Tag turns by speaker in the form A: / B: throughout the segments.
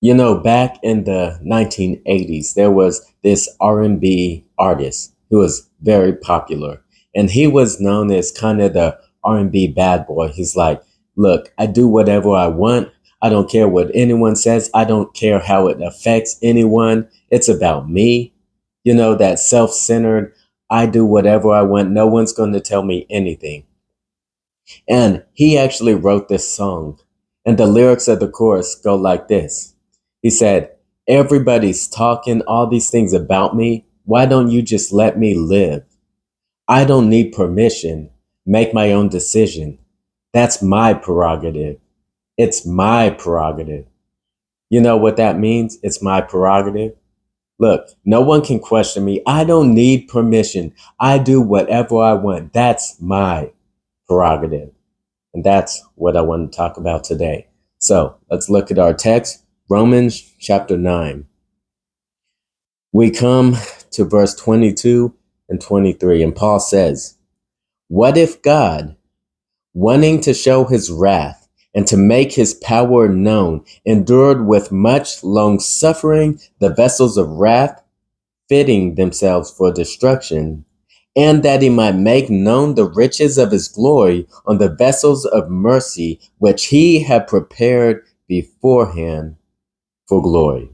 A: Back in the 1980s, there was this R&B artist who was very popular, and he was known as kind of the R&B bad boy. He's like, "Look, I do whatever I want. I don't care what anyone says. I don't care how it affects anyone. It's about me." That self-centered, I do whatever I want. No one's going to tell me anything. And he actually wrote this song. And the lyrics of the chorus go like this. He said, "Everybody's talking all these things about me. Why don't you just let me live? I don't need permission. Make my own decision. That's my prerogative. It's my prerogative." You know what that means? It's my prerogative. Look, no one can question me. I don't need permission. I do whatever I want. That's my prerogative. And that's what I want to talk about today. So let's look at our text, Romans chapter 9. We come to verse 22 and 23, and Paul says, "What if God, wanting to show his wrath and to make his power known, endured with much long suffering the vessels of wrath, fitting themselves for destruction, and that he might make known the riches of his glory on the vessels of mercy, which he had prepared beforehand for glory."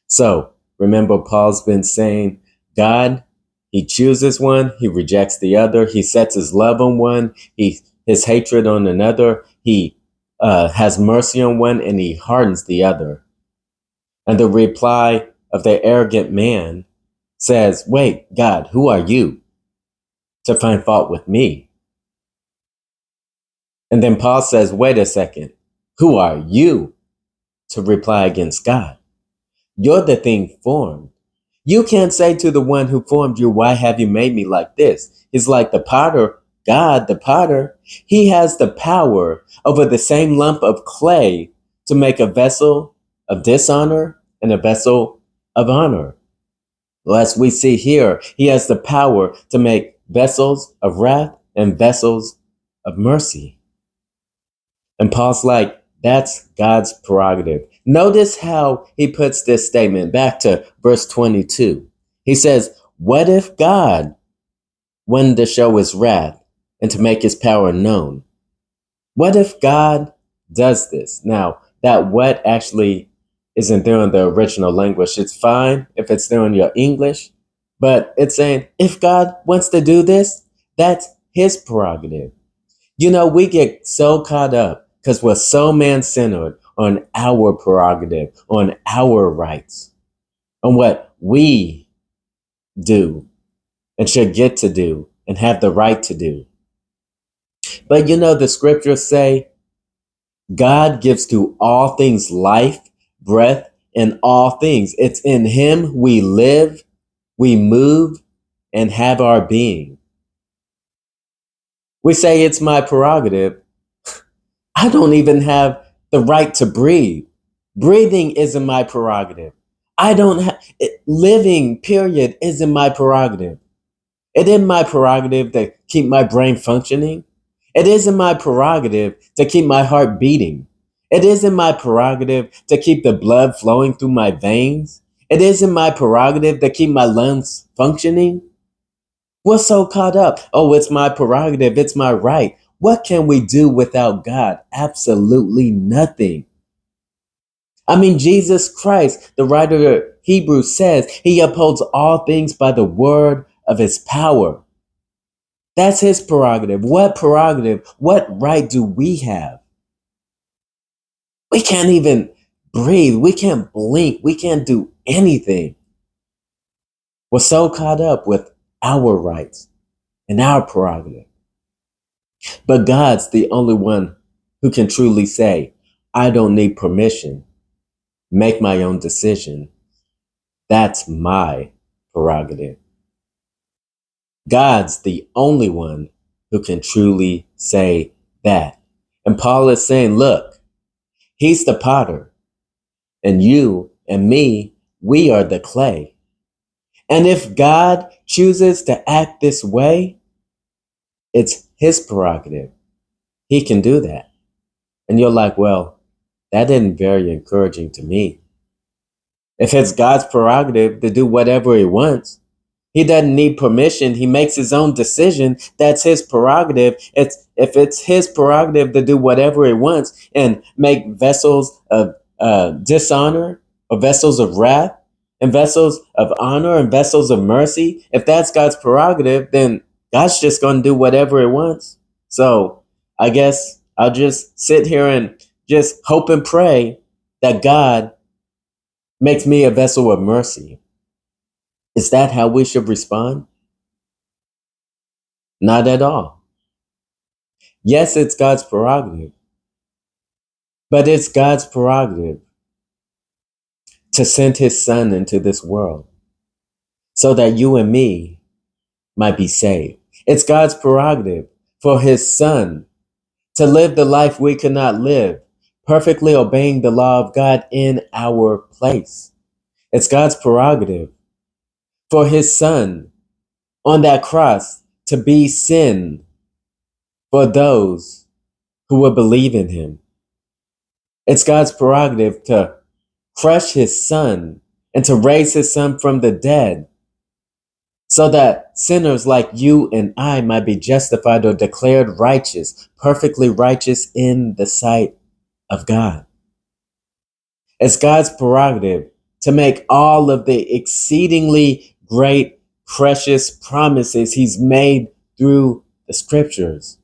A: So remember, Paul's been saying, God, he chooses one, he rejects the other, he sets his love on one, his hatred on another, he has mercy on one, and he hardens the other. And the reply of the arrogant man says, "Wait, God, who are you to find fault with me?" And then Paul says, "Wait a second, who are you to reply against God? You're the thing formed. You can't say to the one who formed you, 'Why have you made me like this?'" He's like the potter, God, the potter. He has the power over the same lump of clay to make a vessel of dishonor and a vessel of honor. Well, as we see here, he has the power to make vessels of wrath and vessels of mercy. And Paul's like, that's God's prerogative. Notice how he puts this statement back to verse 22. He says, "What if God wanted to show his wrath and to make his power known?" What if God does this? Now, that what actually isn't there in the original language. It's fine if it's there in your English, but it's saying if God wants to do this, that's his prerogative. We get so caught up because we're so man centered on our prerogative, on our rights, on what we do and should get to do and have the right to do. But the scriptures say God gives to all things life, breath, and all things. It's in him we live, we move, and have our being. We say it's my prerogative. I don't even have the right to breathe. Breathing isn't my prerogative. I don't have living, period, isn't my prerogative. It isn't my prerogative to keep my brain functioning. It isn't my prerogative to keep my heart beating. It isn't my prerogative to keep the blood flowing through my veins. It isn't my prerogative to keep my lungs functioning. We're so caught up. Oh, it's my prerogative. It's my right. What can we do without God? Absolutely nothing. I mean, Jesus Christ, the writer of Hebrews says he upholds all things by the word of his power. That's his prerogative. What prerogative, what right do we have? We can't even breathe. We can't blink. We can't do anything. We're so caught up with our rights and our prerogative. But God's the only one who can truly say, I don't need permission. Make my own decision. That's my prerogative. God's the only one who can truly say that. And Paul is saying, look, he's the potter, and you and me, we are the clay. And if God chooses to act this way, it's his prerogative. He can do that. And you're like, well, That isn't very encouraging to me. If it's God's prerogative to do whatever he wants, he doesn't need permission. He makes his own decision. That's his prerogative. If it's his prerogative to do whatever he wants and make vessels of dishonor or vessels of wrath and vessels of honor and vessels of mercy, if that's God's prerogative, then God's just going to do whatever he wants. So I guess I'll just sit here and just hope and pray that God makes me a vessel of mercy. Is that how we should respond? Not at all. Yes, it's God's prerogative, but it's God's prerogative to send his son into this world so that you and me might be saved. It's God's prerogative for his son to live the life we could not live, perfectly obeying the law of God in our place. It's God's prerogative for his son on that cross to be sin for those who will believe in him. It's God's prerogative to crush his son and to raise his son from the dead so that sinners like you and I might be justified or declared righteous, perfectly righteous in the sight of God. It's God's prerogative to make all of the exceedingly great, precious promises he's made through the scriptures.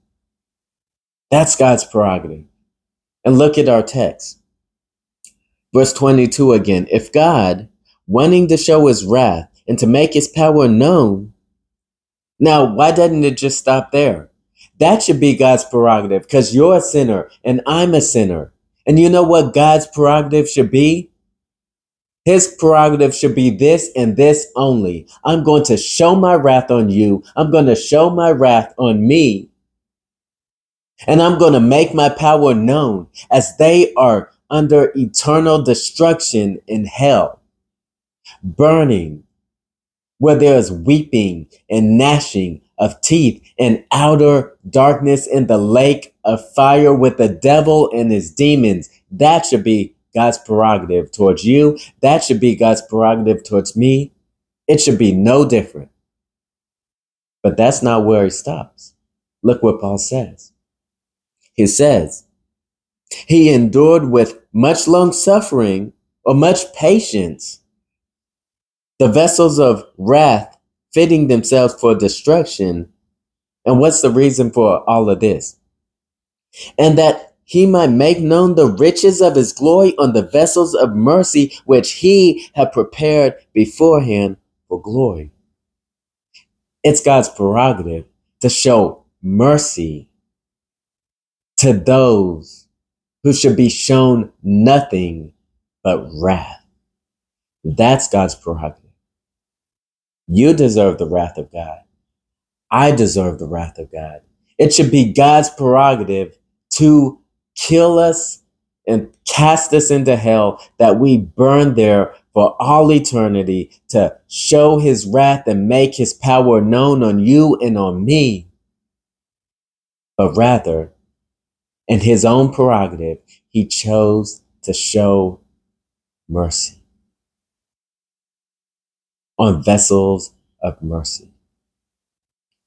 A: That's God's prerogative. And look at our text. Verse 22 again. If God, wanting to show his wrath and to make his power known, now why doesn't it just stop there? That should be God's prerogative because you're a sinner and I'm a sinner. And you know what God's prerogative should be? His prerogative should be this and this only. I'm going to show my wrath on you. I'm going to show my wrath on me. And I'm going to make my power known as they are under eternal destruction in hell, burning, where there is weeping and gnashing of teeth and outer darkness in the lake of fire with the devil and his demons. That should be God's prerogative towards you. That should be God's prerogative towards me. It should be no different. But that's not where he stops. Look what Paul says. He says, he endured with much long suffering or much patience the vessels of wrath fitting themselves for destruction. And what's the reason for all of this? And that he might make known the riches of his glory on the vessels of mercy, which he had prepared beforehand for glory. It's God's prerogative to show mercy to those who should be shown nothing but wrath. That's God's prerogative. You deserve the wrath of God. I deserve the wrath of God. It should be God's prerogative to kill us and cast us into hell, that we burn there for all eternity to show his wrath and make his power known on you and on me. But rather, in his own prerogative, he chose to show mercy on vessels of mercy.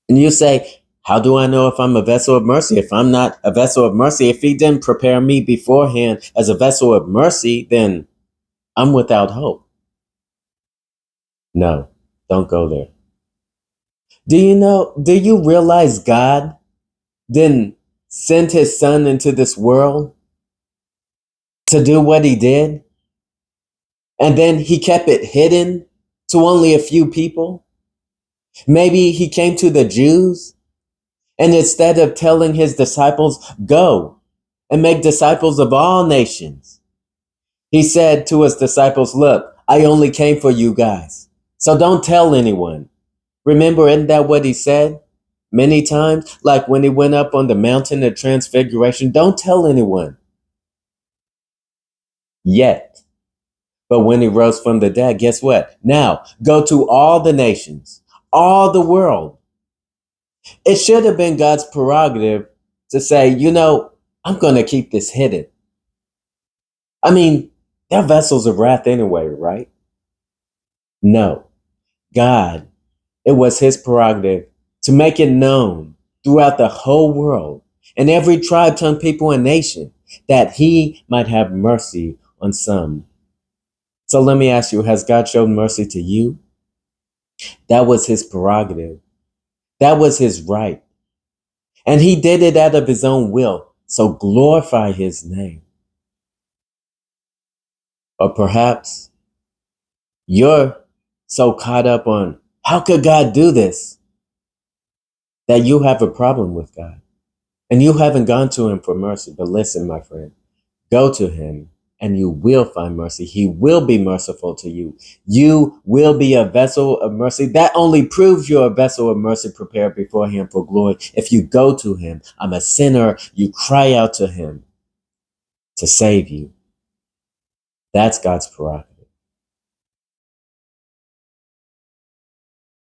A: And you say, how do I know if I'm a vessel of mercy? If I'm not a vessel of mercy, if he didn't prepare me beforehand as a vessel of mercy, then I'm without hope. No, don't go there. Do you realize God didn't send his son into this world to do what he did? And then he kept it hidden to only a few people? Maybe he came to the Jews, and instead of telling his disciples, go and make disciples of all nations, he said to his disciples, look, I only came for you guys. So don't tell anyone. Remember, isn't that what he said many times? Like when he went up on the mountain of transfiguration, don't tell anyone yet. But when he rose from the dead, guess what? Now go to all the nations, all the world. It should have been God's prerogative to say, I'm going to keep this hidden. I mean, they're vessels of wrath anyway, right? No, God, it was his prerogative to make it known throughout the whole world and every tribe, tongue, people, and nation that he might have mercy on some. So let me ask you, has God shown mercy to you? That was his prerogative. That was his right. And he did it out of his own will. So glorify his name. Or perhaps you're so caught up on how could God do this that you have a problem with God and you haven't gone to him for mercy. But listen, my friend, go to him and you will find mercy. He will be merciful to you. You will be a vessel of mercy. That only proves you're a vessel of mercy prepared before him for glory. If you go to him, I'm a sinner, you cry out to him to save you. That's God's prerogative.